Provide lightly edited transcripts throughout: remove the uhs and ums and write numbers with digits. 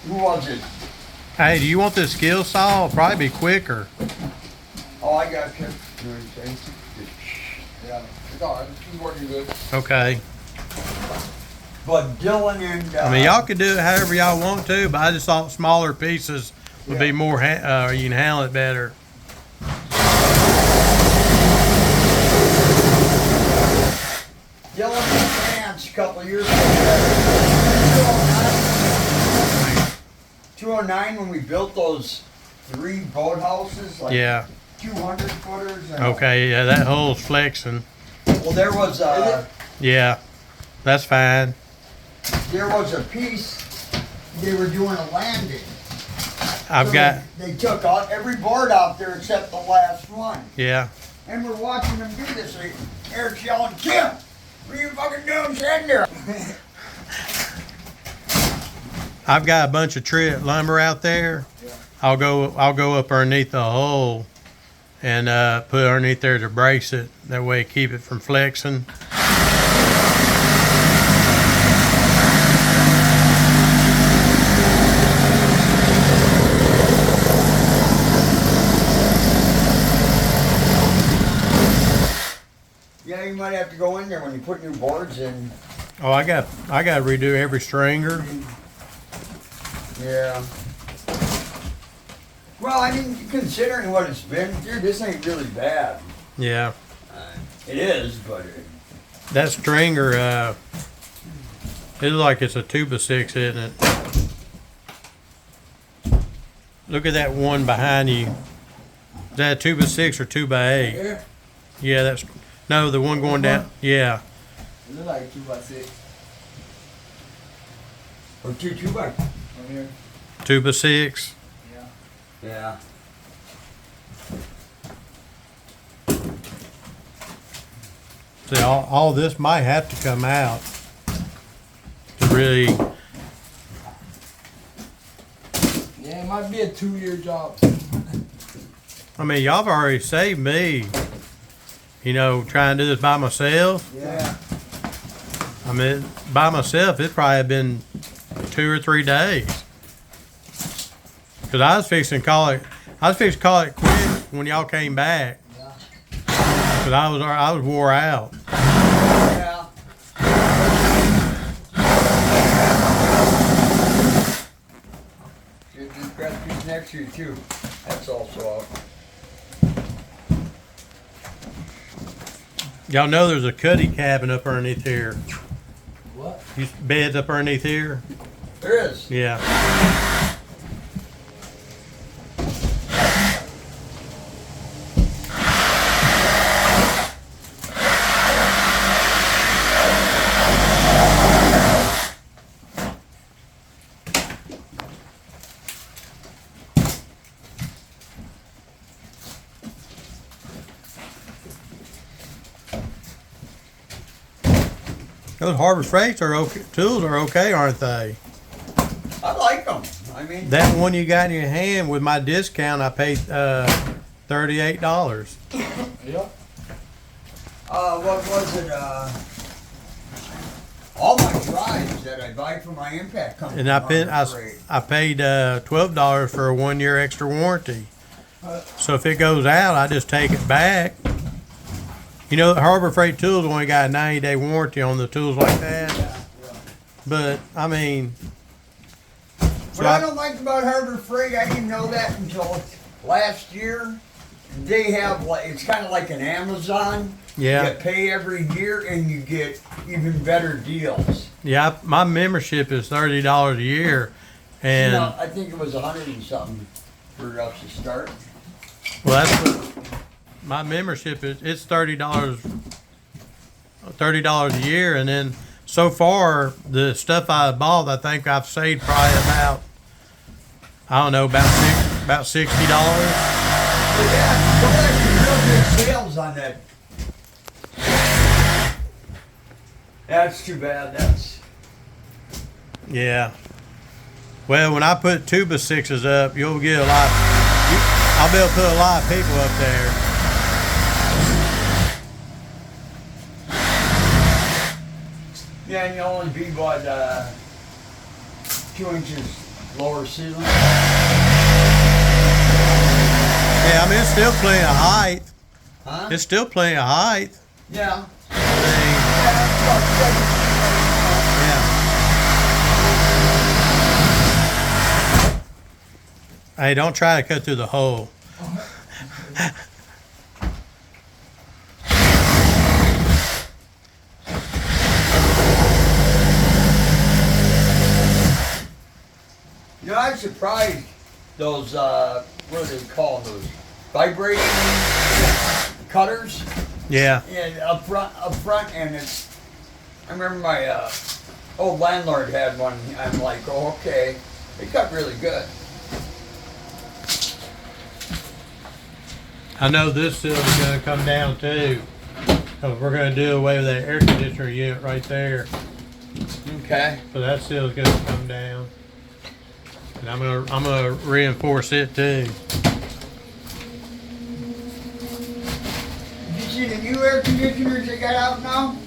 Who was it? Hey, do you want this skill saw? It'll probably be quicker. Oh, I got you. Yeah, it's all right. It's working good. Okay. But Dylan and I mean, y'all can do it however y'all want to, but I just thought smaller pieces would be more, you can handle it better. Dylan and France a couple of years ago. 209 when we built those 3 boathouses, like Yeah. 200 footers. And Okay, yeah, that hole's flexing. well, there was Yeah, that's fine. a piece they were doing a landing. I've So got, They took out every board out there except the last one. yeah. And we're watching them do this. Eric's yelling, Kim, what are you fucking doing sitting there? I've got a bunch of lumber out there. Yeah. I'll go up underneath the hole and put it underneath there to brace it. That way, keep it from flexing. Yeah, you might have to go in there when you put new boards in. Oh, I got to redo every stringer. Yeah. Well, I mean, considering what it's been, dude, this ain't really bad. Yeah. It is, but That stringer, it looks like it's a 2x6, isn't it? Look at that one behind you. Is that a 2x6 or 2x8? Here? Yeah, that's no, the one going down. Yeah. It look like 2x6 or two by. on here. 2x6. Yeah. Yeah. See, all this might have to come out to really. Yeah, it might be a 2-year job. I mean, y'all have already saved me. You know, trying to do this by myself. Yeah. I mean, by myself, it probably have been 2 or 3 days. Cause I was fixing to call it quit when y'all came back. Yeah. Cause I was wore out. Yeah. This grass piece next to you too. That's also out. Y'all know there's a cuddy cabin up underneath here. What? Beds up underneath here. There is. Yeah. Those Harbor Freights are okay. Tools are okay, aren't they? I like them. I mean, That one you got in your hand with my discount, I paid $38. Yeah. what was it? All my drives that I buy from my impact company. And I paid are great. I paid $12 for a 1-year extra warranty. So if it goes out, I just take it back. You know, Harbor Freight Tools only got a 90-day warranty on the tools like that. Yeah. But I mean, What I don't like about Harbor Freight, I didn't know that until last year. They have like, it's kind of like an Amazon. yeah, You pay every year and you get even better deals. yeah. My membership is $30 a year, and You know, I think it was 100 and something for us to start. well, that's my membership is it's $30 a year, and then so far the stuff I bought, I think I've saved probably about about $60. But yeah, some real good sales on that. That's too bad. That's Yeah. Well, when I put 2x6s up, you'll get a lot. I'll be able to put a lot of people up there. yeah, and you only be what 2 inches lower ceiling. Yeah, I mean, it's still plenty of height. Huh? It's still plenty of height. Yeah. I mean, yeah. Hey, don't try to cut through the hole. You know, I'm surprised those, what do they call those? Vibrating cutters? Yeah. And up front, and it's, I remember my old landlord had one. I'm like, oh, okay. They cut really good. I know this seal is going to come down too. Because we're going to do away with that air conditioner unit right there. Okay. So that seal is going to come down. And I'm gonna reinforce it too. Did you see the new air conditioners they got out now?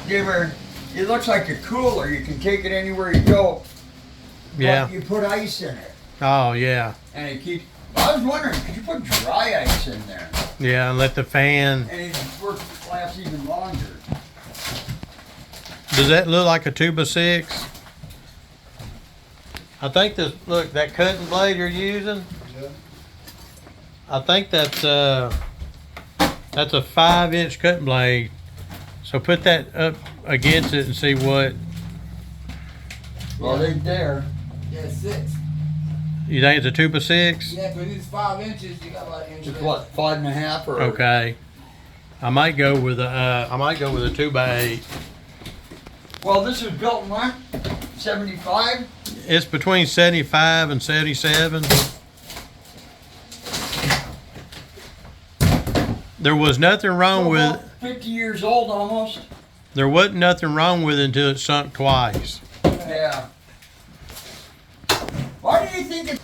It looks like a cooler. You can take it anywhere you go. Yeah. But you put ice in it. Oh yeah. And it keeps, I was wondering, could you put dry ice in there? Yeah, and let the fan. And it lasts even longer. Does that look like a 2x6? I think this, look, that cutting blade you're using, Yeah. I think that's a 5-inch cutting blade. So put that up against it and see what, Well, they're there. Yeah, 6. you think it's a 2x6? Yeah, because it's 5 inches. You got like inch. It's what, 5.5 or? Okay. I might go with a 2x8. Well, this was built in what? 75? It's between 75 and 77. There was nothing wrong So with about 50 years old almost. there wasn't nothing wrong with it until it sunk twice. Yeah. Why do you think it?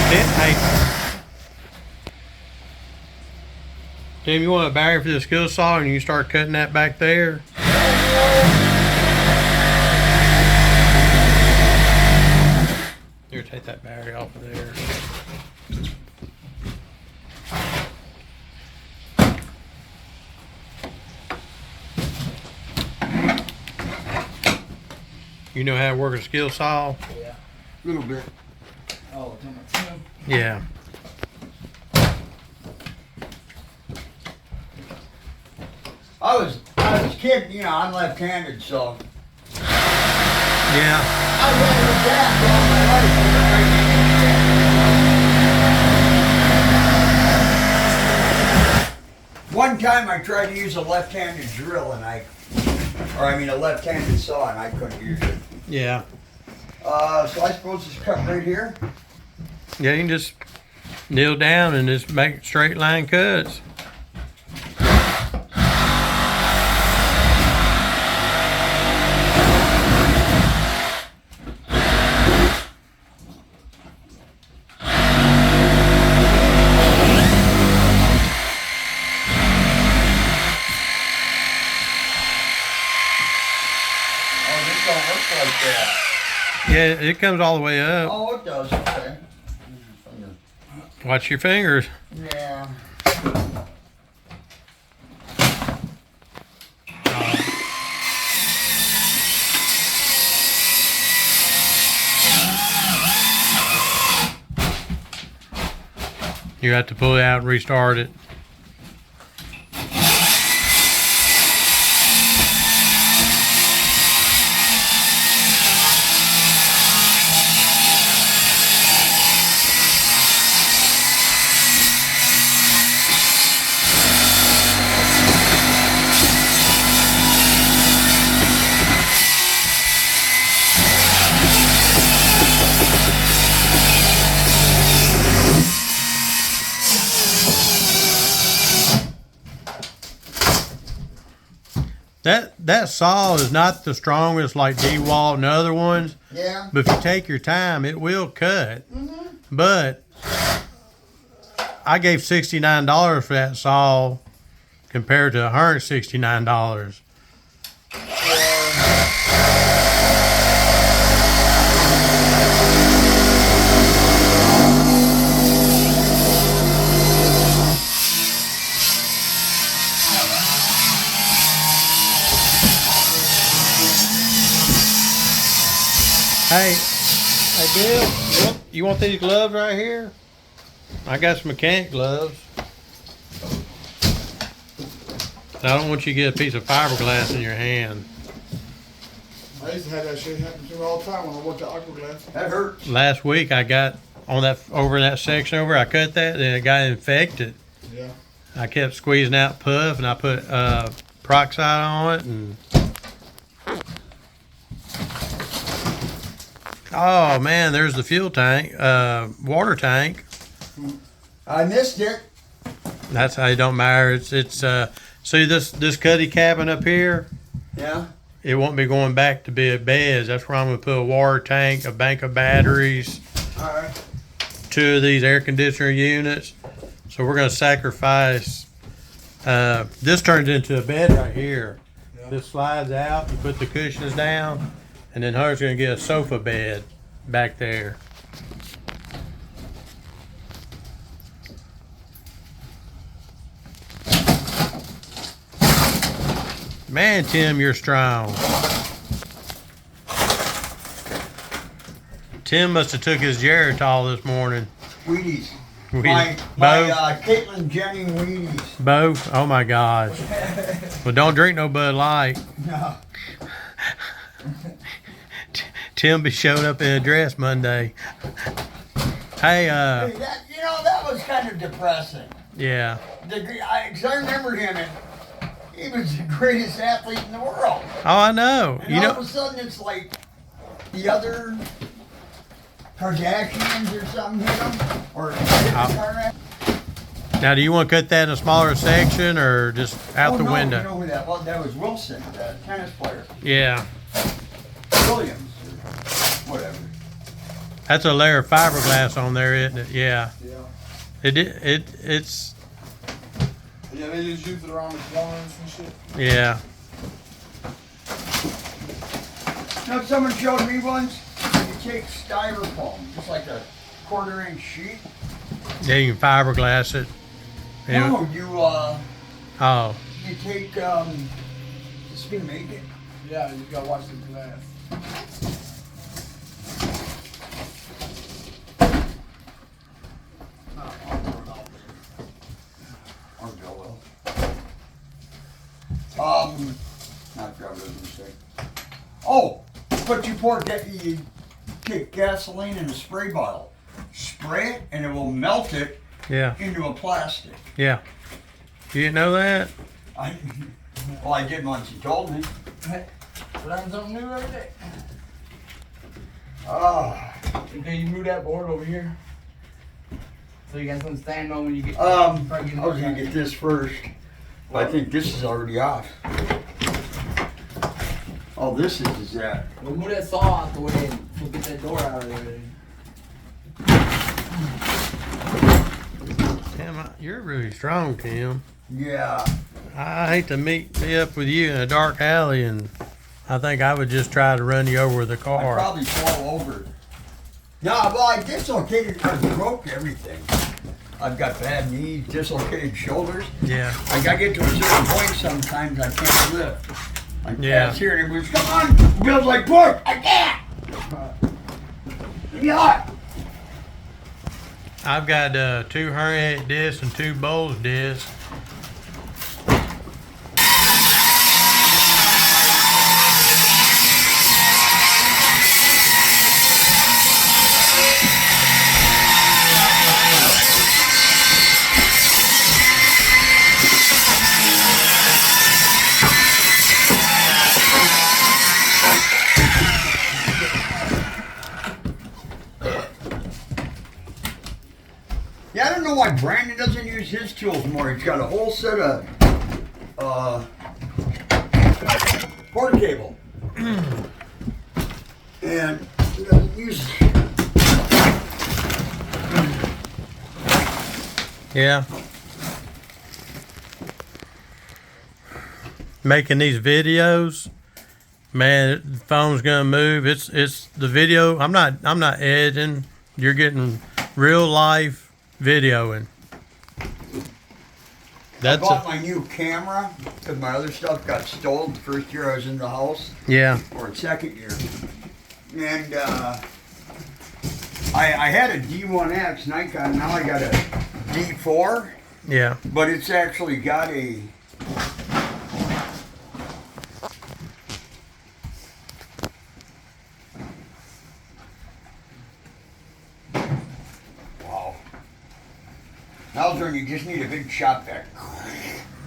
Hey, Tim, you want a battery for the skill saw and you start cutting that back there? Here, take that battery off of there. You know how to work a skill saw? Yeah. A little bit. Oh, it's on my tin. Yeah. I was kidding, you know, I'm left-handed, so Yeah. I've had a gap all my life. One time I tried to use a left-handed drill and a left-handed saw, and I couldn't use it. Yeah. So I suppose it's cut right here. Yeah, you can just kneel down and just make straight line cuts. Oh, this don't work like that. Yeah, it comes all the way up. Oh, it does, okay. Watch your fingers. Yeah. You have to pull it out and restart it. That saw is not the strongest like DeWalt and other ones, Yeah. but if you take your time, it will cut. But I gave $69 for that saw compared to $169. Hey, Bill, you want these gloves right here? I got some mechanic gloves. I don't want you to get a piece of fiberglass in your hand. I used to have that shit happen to me all the time when I worked at Aquaglass. That hurts. Last week I got on that over in that section over. I cut that and it got infected. Yeah. I kept squeezing out puff and I put peroxide on it and. Oh man, there's the fuel tank, water tank. I missed it. That's how it don't matter. It's see this cuddy cabin up here. Yeah. It won't be going back to be a beds. That's where I'm gonna put a water tank, a bank of batteries, All right. 2 of these air conditioner units. So we're gonna sacrifice. This turns into a bed right here. Yeah. This slides out. You put the cushions down, and then Hunter's gonna get a sofa bed back there. Man, Tim, you're strong. Tim must have took his Geritol this morning. Wheaties. Bo? My Caitlin Jennings Wheaties. Bo? Oh my gosh. Well, don't drink no Bud Light. No. Tim be showing up in a dress Monday. Hey, Hey, that was kind of depressing. yeah. Because I remember him, and he was the greatest athlete in the world. Oh, I know. And You all of know, a sudden, it's like the other Kardashians or something hit him, or now do you want to cut that in a smaller section or just out the no, window? You know who that was? That was Wilson, the tennis player, Yeah. Williams, or whatever. That's a layer of fiberglass on there, isn't it? Yeah. Yeah. It's Yeah, they just use it around the corners and shit. yeah. You know, someone showed me once. You take styrofoam, just like a 1/4-inch sheet. Yeah, you can fiberglass it. Yeah. No, Oh. you take just to make it. Yeah, you gotta watch the glass. Or Bill will. Not God doesn't say. Oh, but you take gasoline in a spray bottle, spray it, and it will melt it Yeah. into a plastic. Yeah. You didn't know that? Well, I did once. You told me. Learn something new every day. Ah. Okay, you move that board over here. So you got something to stand on when you get. I was gonna get this first. I think this is already off. Oh, this is that. We'll move that saw out the way and we'll get that door out of there. Damn, you're really strong, Tim. Yeah. I hate to meet me up with you in a dark alley, and I think I would just try to run you over with a I car. probably fall over. No, well, I dislocated. I broke everything. I've got bad knees, dislocated shoulders. Yeah. I get to a certain point sometimes I can't lift. Like Yeah. Dad's here and he goes, come on! Bill's like, push! I can't! Yeah. I've got 2 herniated discs and 2 bulge discs. Yeah, I don't know why Brandon doesn't use his tools more. He's got a whole set of cable. And it doesn't use. Yeah. Making these videos, man, the phone's gonna move. It's the video. I'm not editing. You're getting real life videoing. I bought my new camera because my other stuff got stolen the first year I was in the house, Yeah. or second year. And I had a D1X Nikon, now I got a D4, Yeah. but it's actually got a wow. Now when you just need a big shot vac.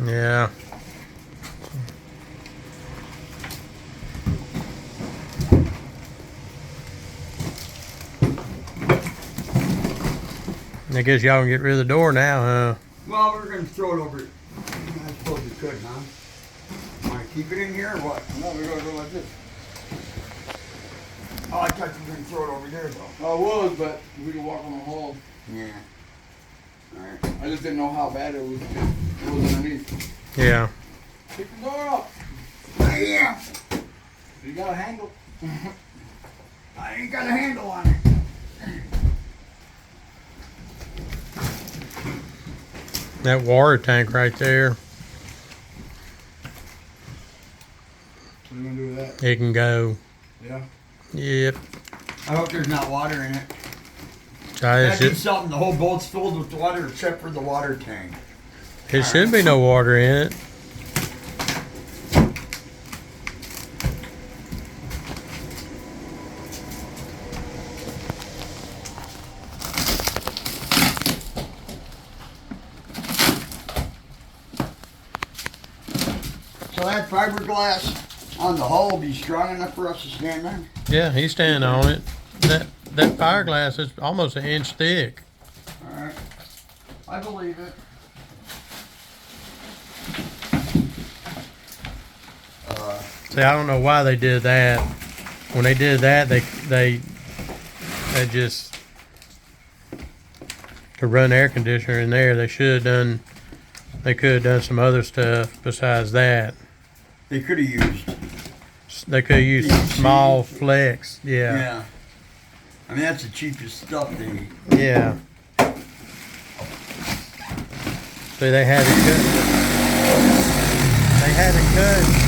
Yeah. I guess y'all can get rid of the door now, huh? Well, we're gonna throw it over. I suppose we could, huh? Want to keep it in here or what? No, we're gonna go like this. Oh, I thought you were gonna throw it over there though. I was, but we can walk on the hole. Yeah. Alright. I just didn't know how bad it was. It was underneath. Yeah. Pick the door up. Yeah. You got a handle. I ain't got a handle on it. That water tank right there, What are you gonna do with that? it can go. Yeah. Yep. I hope there's not water in it. It That'd be something. The whole boat's filled with water except for the water tank. should be no water in it. So that fiberglass on the hull will be strong enough for us to stand on? Yeah, he's standing on it. That fiberglass is almost an inch thick. Alright. I believe it. See, I don't know why they did that. When they did that, they just to run air conditioner in there. They should have done. They could have done some other stuff besides that. They could have used. They could have used small flex. Yeah. Yeah. I mean, that's the cheapest stuff they. Yeah. See, they had it cut. They had it cut.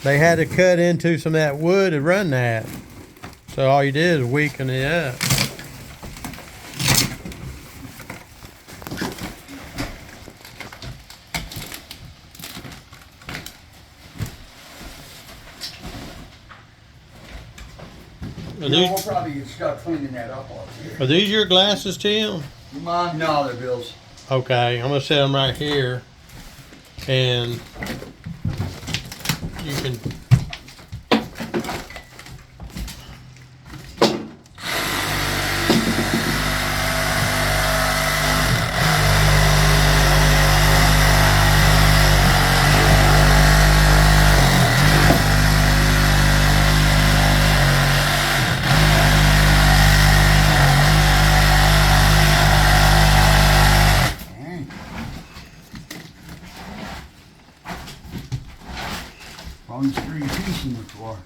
They had to cut into some of that wood to run that. So all you did is weaken it up. We'll probably get stuck cleaning that up all here. Are these your glasses, Tim? Mom, no, they're Bill's. Okay, I'm gonna set them right here, and you can. Phone's 3 piece in the floor.